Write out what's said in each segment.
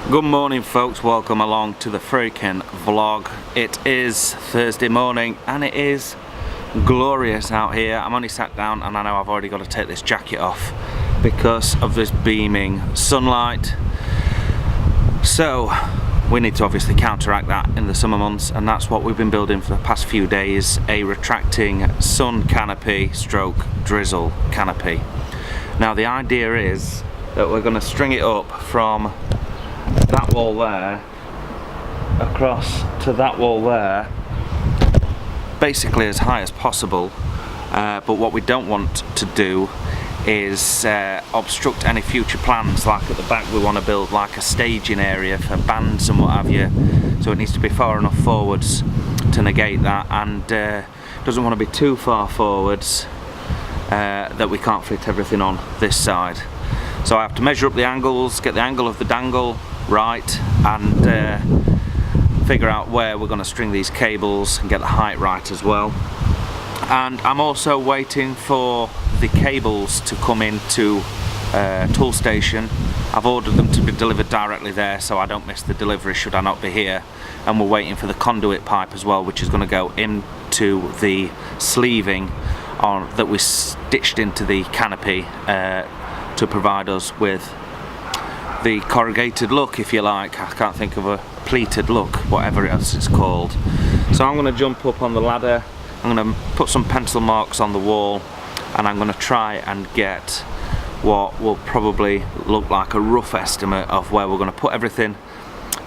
Good morning folks, welcome along to the freaking vlog. It is Thursday morning and it is glorious out here. I'm only sat down and I know I've already got to take this jacket off because of this beaming sunlight. So we need to obviously counteract that in the summer months, and that's what we've been building for the past few days, a retracting sun canopy stroke drizzle canopy. Now the idea is that we're going to string it up from that wall there across to that wall there, basically as high as possible, but what we don't want to do is obstruct any future plans. Like at the back we want to build like a staging area for bands and what have you, so it needs to be far enough forwards to negate that, and doesn't want to be too far forwards that we can't fit everything on this side. So I have to measure up the angles, get the angle of the dangle right, and figure out where we're going to string these cables and get the height right as well. And I'm also waiting for the cables to come into Tool Station. I've ordered them to be delivered directly there so I don't miss the delivery should I not be here, and we're waiting for the conduit pipe as well, which is going to go into the sleeving that we stitched into the canopy to provide us with the corrugated look, if you like. I can't think of a pleated look, whatever else it's called. So I'm going to jump up on the ladder, I'm going to put some pencil marks on the wall, and I'm going to try and get what will probably look like a rough estimate of where we're going to put everything,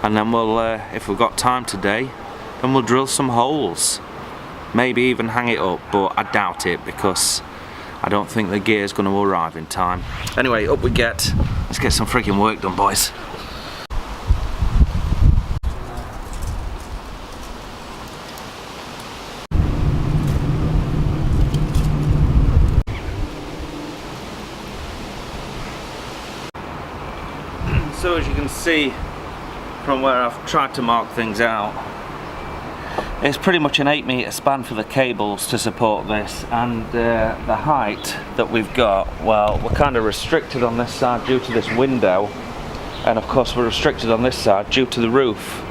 and then we'll, if we've got time today, then we'll drill some holes. Maybe even hang it up, but I doubt it because I don't think the gear's going to arrive in time. Anyway, up we get. Let's get some freaking work done, boys. So as you can see from where I've tried to mark things out, it's pretty much an 8-metre span for the cables to support this, and the height that we've got, well, we're kind of restricted on this side due to this window, and of course we're restricted on this side due to the roof.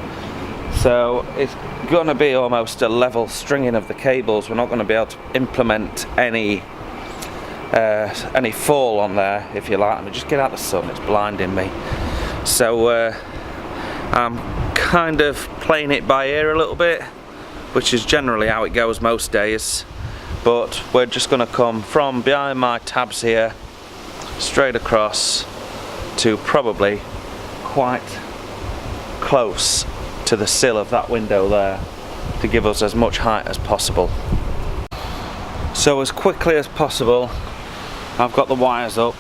So it's going to be almost a level stringing of the cables. We're not going to be able to implement any fall on there, if you like. Let me just get out the sun, it's blinding me. So I'm kind of playing it by ear a little bit, which is generally how it goes most days, but we're just going to come from behind my tabs here straight across to probably quite close to the sill of that window there to give us as much height as possible. So as quickly as possible I've got the wires up.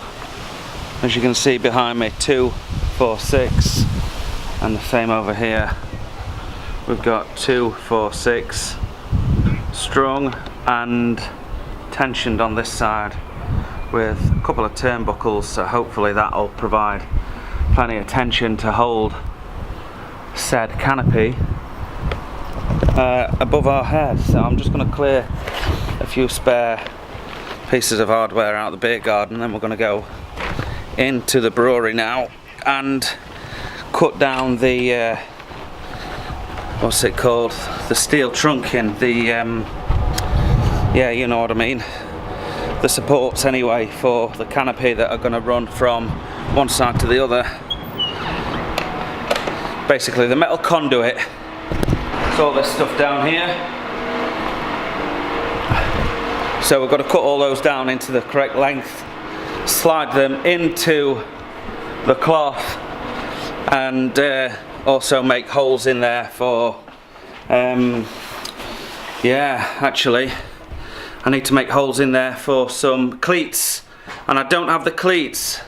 As you can see behind me, 2, 4, 6, and the same over here. We've got 2, 4, 6 strung and tensioned on this side with a couple of turnbuckles, so hopefully that'll provide plenty of tension to hold said canopy above our heads. So I'm just going to clear a few spare pieces of hardware out of the beer garden, then we're going to go into the brewery now and cut down the what's it called, the steel trunking, the yeah, you know what I mean, the supports anyway for the canopy that are going to run from one side to the other. Basically the metal conduit. So all this stuff down here, so we've got to cut all those down into the correct length, slide them into the cloth, and also make holes in there for yeah, actually I need to make holes in there for some cleats, and I don't have the cleats,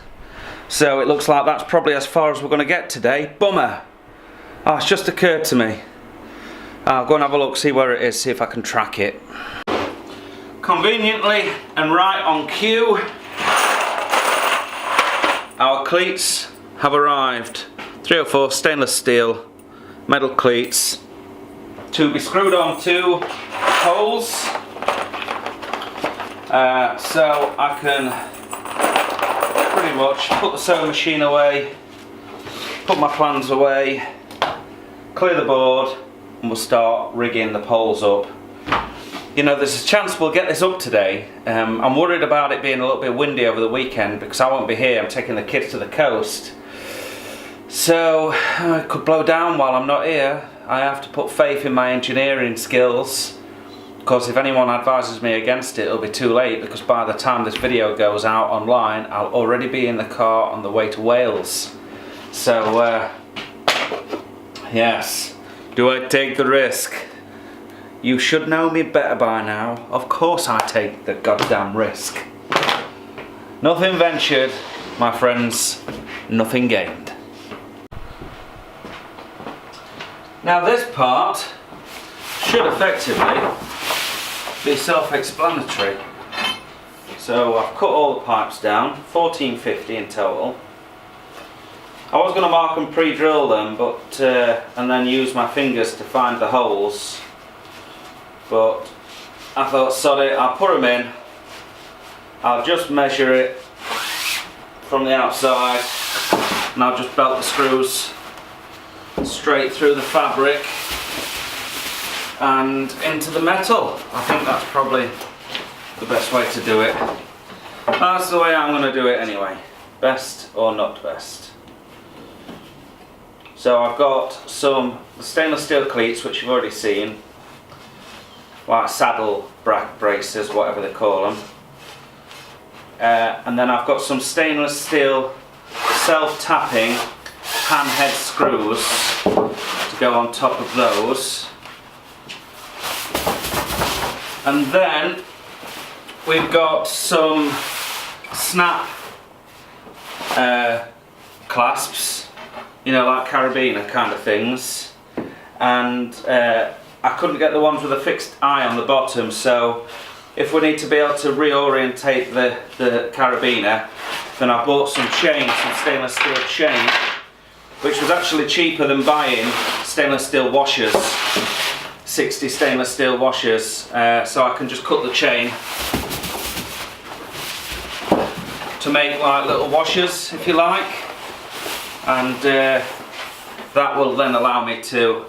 so it looks like that's probably as far as we're going to get today. Bummer. Oh, it's just occurred to me. I'll go and have a look, see where it is, see if I can track it. Conveniently and right on cue, our cleats have arrived. 304 stainless steel metal cleats to be screwed onto holes, so I can pretty much put the sewing machine away put my plans away, clear the board, and we'll start rigging the poles up. You know, there's a chance we'll get this up today. I'm worried about it being a little bit windy over the weekend because I won't be here. I'm taking the kids to the coast. So it could blow down while I'm not here. I have to put faith in my engineering skills. Of course, if anyone advises me against it, it'll be too late because by the time this video goes out online, I'll already be in the car on the way to Wales. So, yes. Do I take the risk? You should know me better by now. Of course I take the goddamn risk. Nothing ventured, my friends, nothing gained. Now this part should effectively be self-explanatory. So I've cut all the pipes down, 1450 in total. I was going to mark and pre-drill them, but and then use my fingers to find the holes. But I thought, sod it, I'll put them in. I'll just measure it from the outside, and I'll just belt the screws straight through the fabric and into the metal. I think that's probably the best way to do it. That's the way I'm going to do it anyway. Best or not best. So I've got some stainless steel cleats, which you've already seen, like saddle braces, whatever they call them. And then I've got some stainless steel self-tapping handhead screws to go on top of those. And then we've got some snap clasps, you know, like carabiner kind of things. And I couldn't get the ones with a fixed eye on the bottom, so if we need to be able to reorientate the carabiner, then I bought some chain, some stainless steel chain, which was actually cheaper than buying stainless steel washers, 60 stainless steel washers, so I can just cut the chain to make like little washers, if you like, and that will then allow me to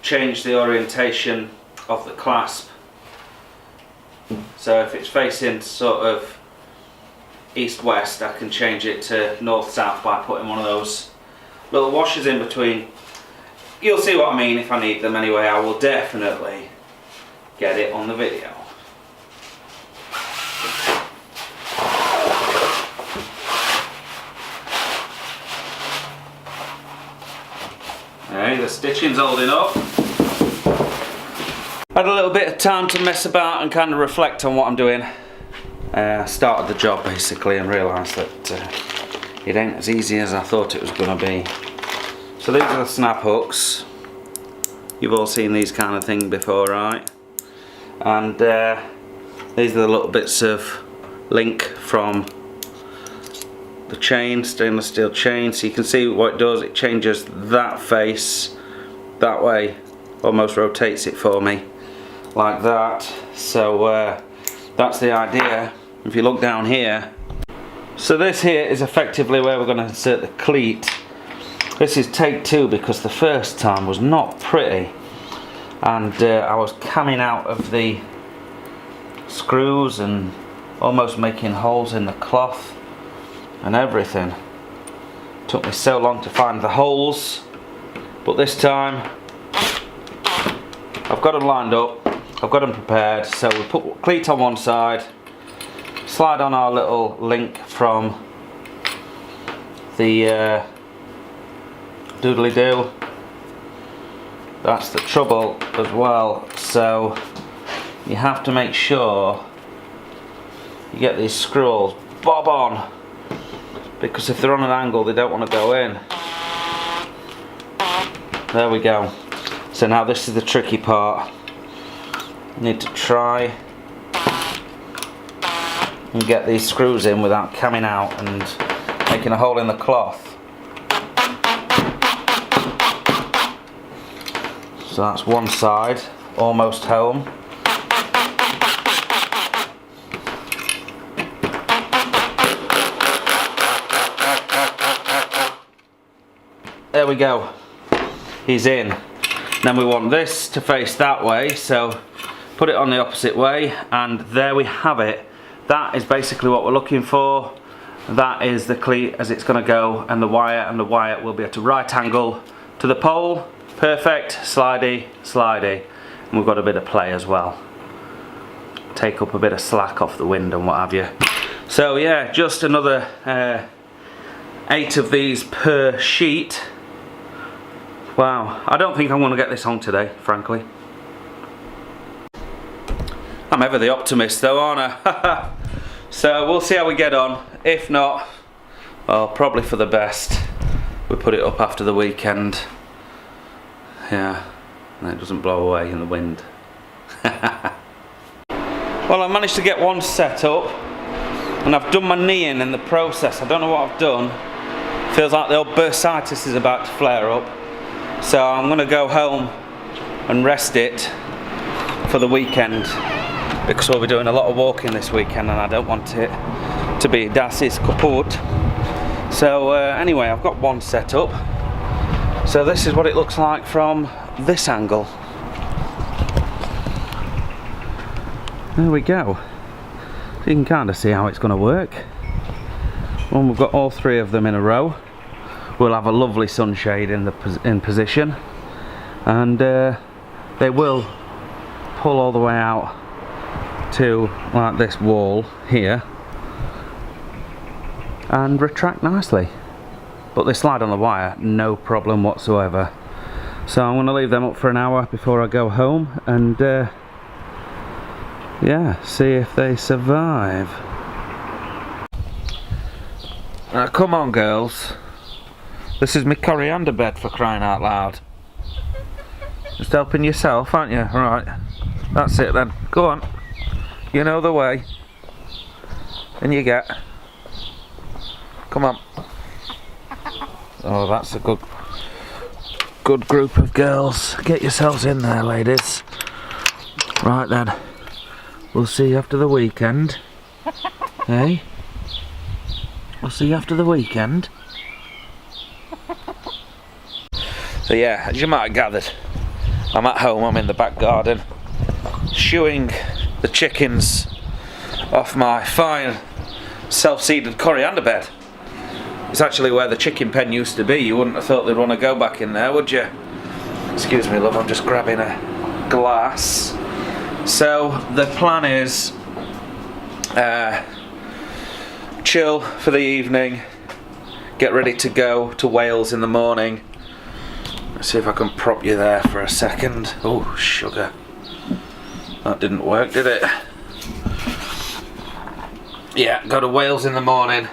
change the orientation of the clasp. So if it's facing sort of east-west, I can change it to north-south by putting one of those little washers in between. You'll see what I mean if I need them anyway. I will definitely get it on the video. Okay, the stitching's holding up. Had a little bit of time to mess about and kind of reflect on what I'm doing. I started the job basically and realised that it ain't as easy as I thought it was going to be. So these are the snap hooks. You've all seen these kind of things before, right? And these are the little bits of link from the chain, stainless steel chain. So you can see what it does. It changes that face that way, almost rotates it for me like that. So that's the idea. If you look down here, so this here is effectively where we're going to insert the cleat. This is take two because the first time was not pretty, and I was coming out of the screws and almost making holes in the cloth and everything. Took me so long to find the holes, but this time I've got them lined up, I've got them prepared. So we put cleat on one side, slide on our little link from the doodly-doo. That's the trouble as well, so you have to make sure you get these screws bob on, because if they're on an angle they don't want to go in. There we go. So now this is the tricky part. You need to try and get these screws in without coming out and making a hole in the cloth. So that's one side, almost home. there we go. He's in. Then we want this to face that way, so put it on the opposite way, and there we have it. That is basically what we're looking for. That is the cleat as it's going to go, and the wire will be at a right angle to the pole. Perfect. Slidey, slidey. And we've got a bit of play as well. Take up a bit of slack off the wind and what have you. So yeah, just another 8 of these per sheet. Wow, I don't think I'm going to get this on today, frankly. I'm ever the optimist though, aren't I? So we'll see how we get on. If not, well, probably for the best. We put it up after the weekend. Yeah, and it doesn't blow away in the wind. Well, I managed to get one set up, and I've done my knee in the process. I don't know what I've done. Feels like the old bursitis is about to flare up. So I'm going to go home and rest it for the weekend, because we'll be doing a lot of walking this weekend and I don't want it to be das ist kaputt. So anyway, I've got one set up. So this is what it looks like from this angle. There we go. You can kind of see how it's going to work. When we've got all 3 of them in a row, we'll have a lovely sunshade in position, and they will pull all the way out to like this wall here and retract nicely, but they slide on the wire no problem whatsoever. So I'm going to leave them up for an hour before I go home and yeah, see if they survive. Now come on girls, this is my coriander bed, for crying out loud. Just helping yourself, aren't you? Right, that's it then, go on. You know the way. And you get. Come on. Oh, that's a good group of girls. Get yourselves in there, ladies. Right then. We'll see you after the weekend. Hey? We'll see you after the weekend. So yeah, as you might have gathered, I'm at home, I'm in the back garden, shooing the chickens off my fine self-seeded coriander bed. It's actually where the chicken pen used to be. You wouldn't have thought they'd want to go back in there, would you? Excuse me love, I'm just grabbing a glass. So the plan is chill for the evening, get ready to go to Wales in the morning. Let's see if I can prop you there for a second. Oh, sugar. That didn't work, did it? Yeah, go to Wales in the morning,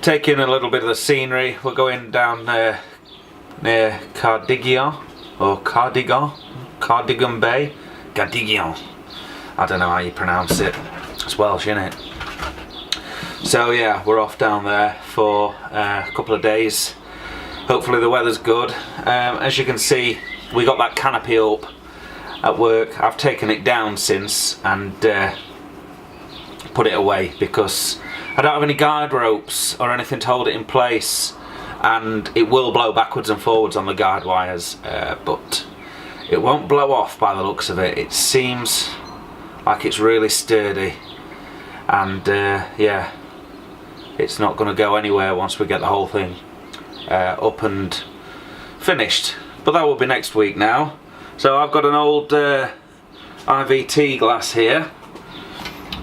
take in a little bit of the scenery. We're going down near Cardigan Bay. Cardigan. I don't know how you pronounce it. It's Welsh, isn't it? So yeah, we're off down there for a couple of days. Hopefully the weather's good. As you can see, we got that canopy up at work. I've taken it down since and put it away because I don't have any guide ropes or anything to hold it in place, and it will blow backwards and forwards on the guide wires, but it won't blow off by the looks of it. It seems like it's really sturdy, and yeah, it's not going to go anywhere once we get the whole thing up and finished. But that will be next week now. So I've got an old IVT glass here,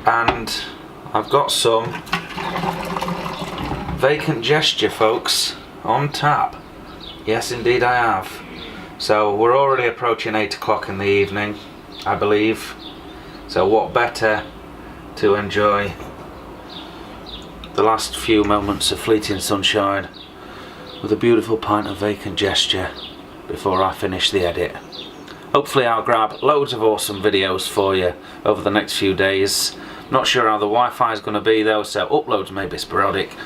and I've got some vacant gesture, folks, on tap. Yes indeed I have. So we're already approaching 8 o'clock in the evening, I believe. So what better to enjoy the last few moments of fleeting sunshine with a beautiful pint of vacant gesture before I finish the edit. Hopefully I'll grab loads of awesome videos for you over the next few days. Not sure how the Wi-Fi is going to be though, so uploads may be sporadic,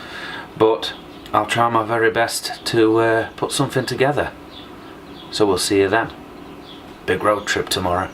but I'll try my very best to put something together. So we'll see you then. Big road trip tomorrow.